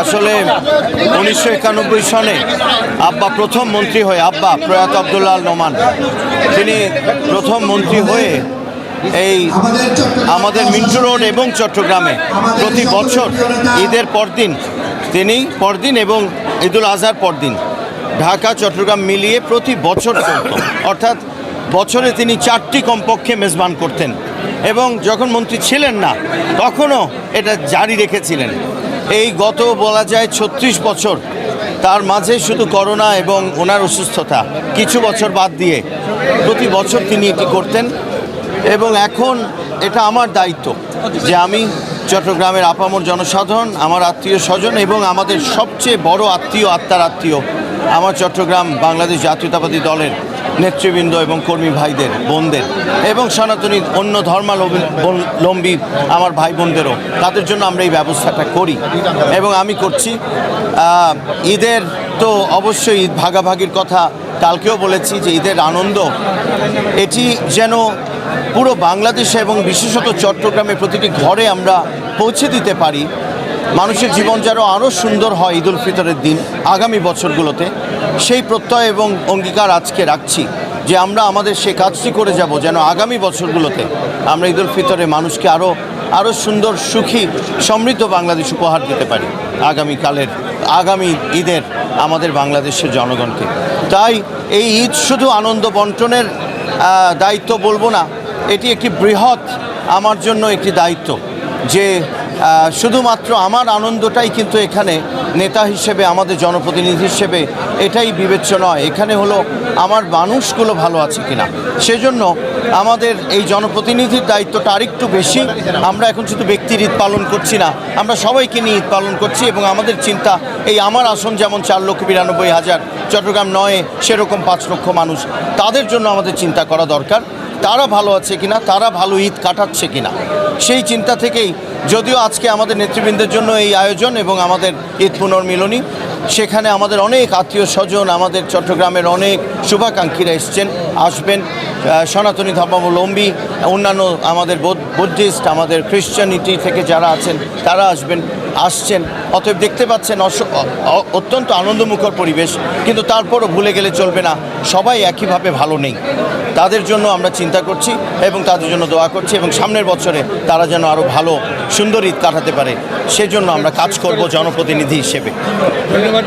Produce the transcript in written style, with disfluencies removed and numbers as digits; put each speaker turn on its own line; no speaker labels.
আসলে 1991 সনে আব্বা প্রথম মন্ত্রী হয়ে, আব্বা প্রয়াত আব্দুল্লাহ আল নোমান, তিনি প্রথম মন্ত্রী হয়ে এই আমাদের মিন্টু রোড এবং চট্টগ্রামে প্রতি বছর ঈদের পরদিন এবং ঈদুল আজহার পরদিন ঢাকা চট্টগ্রাম মিলিয়ে প্রতি বছর চলত। অর্থাৎ বছরে তিনি 4টি কমপক্ষে মেজবান করতেন এবং যখন মন্ত্রী ছিলেন না তখনও এটা জারি রেখেছিলেন। এই গত বলা যায় 36 বছর, তার মাঝে শুধু করোনা এবং ওনার অসুস্থতা কিছু বছর বাদ দিয়ে প্রতি বছর তিনি এটি করতেন। এবং এখন এটা আমার দায়িত্ব যে আমি চট্টগ্রামের আপামর জনসাধারণ, আমার আত্মীয় স্বজন এবং আমাদের সবচেয়ে বড় আত্মার আত্মীয় আমার চট্টগ্রাম বাংলাদেশ জাতীয়তাবাদী দলের নেতৃবৃন্দ এবং কর্মী ভাইদের, বোনদের এবং সনাতনী অন্য ধর্মাবলম্বী আমার ভাই বোনদেরও, তাদের জন্য আমরা এই ব্যবস্থাটা করি এবং আমি করছি। ঈদের তো অবশ্যই ঈদ ভাগাভাগির কথা কালকেও বলেছি যে ঈদের আনন্দ এটি যেন পুরো বাংলাদেশে এবং বিশেষত চট্টগ্রামে প্রতিটি ঘরে আমরা পৌঁছে দিতে পারি। মানুষের জীবন যেন আরও সুন্দর হয় ঈদুল ফিতরের দিন আগামী বছরগুলোতে, সেই প্রত্যয় এবং অঙ্গীকার আজকে রাখছি যে আমরা আমাদের সে কাজটি করে যাব যেন আগামী বছরগুলোতে আমরা ঈদুল ফিতরে মানুষকে আরও সুন্দর, সুখী, সমৃদ্ধ বাংলাদেশ উপহার দিতে পারি আগামী ঈদের আমাদের বাংলাদেশের জনগণকে। তাই এই ঈদ শুধু আনন্দ বন্টনের দায়িত্ব বলবো না, এটি একটি বৃহৎ আমার জন্য একটি দায়িত্ব যে শুধুমাত্র আমার আনন্দটাই কিন্তু এখানে নেতা হিসেবে, আমাদের জনপ্রতিনিধি হিসেবে এটাই বিবেচ্য নয়। এখানে হলো আমার মানুষগুলো ভালো আছে কিনা, সেজন্য আমাদের এই জনপ্রতিনিধির দায়িত্বটা আরেকটু বেশি। আমরা এখন শুধু ব্যক্তির ঈদ পালন করছি না, আমরা সবাইকে নিয়ে ঈদ পালন করছি এবং আমাদের চিন্তা এই আমার আসন যেমন 4,92,000, চট্টগ্রাম 9 সেরকম 5 লক্ষ মানুষ, তাদের জন্য আমাদের চিন্তা করা দরকার। তারা ভালো আছে কিনা, তারা ভালো ঈদ কাটাচ্ছে কিনা, সেই চিন্তা থেকেই যদিও আজকে আমাদের নেতৃবৃন্দের জন্য এই আয়োজন এবং আমাদের ঈদ পুনর্মিলনী, সেখানে আমাদের অনেক আত্মীয় স্বজন, আমাদের চট্টগ্রামের অনেক শুভাকাঙ্ক্ষীরা আসবেন, সনাতনী ধর্মাবলম্বী, অন্যান্য আমাদের বুদ্ধিস্ট, আমাদের খ্রিশ্চানিটি থেকে যারা আছেন তারা আসছেন। অতএব দেখতে পাচ্ছেন অত্যন্ত আনন্দমুখর পরিবেশ, কিন্তু তারপরও ভুলে গেলে চলবে না, সবাই একইভাবে ভালো নেই। তাদের জন্য আমরা চিন্তা করছি এবং তাদের জন্য দোয়া করছি এবং সামনের বছরে তারা যেন আরও ভালো সুন্দর ঈদ কাটাতে পারে, সেজন্য আমরা কাজ করব জনপ্রতিনিধি হিসেবে।
ধন্যবাদ।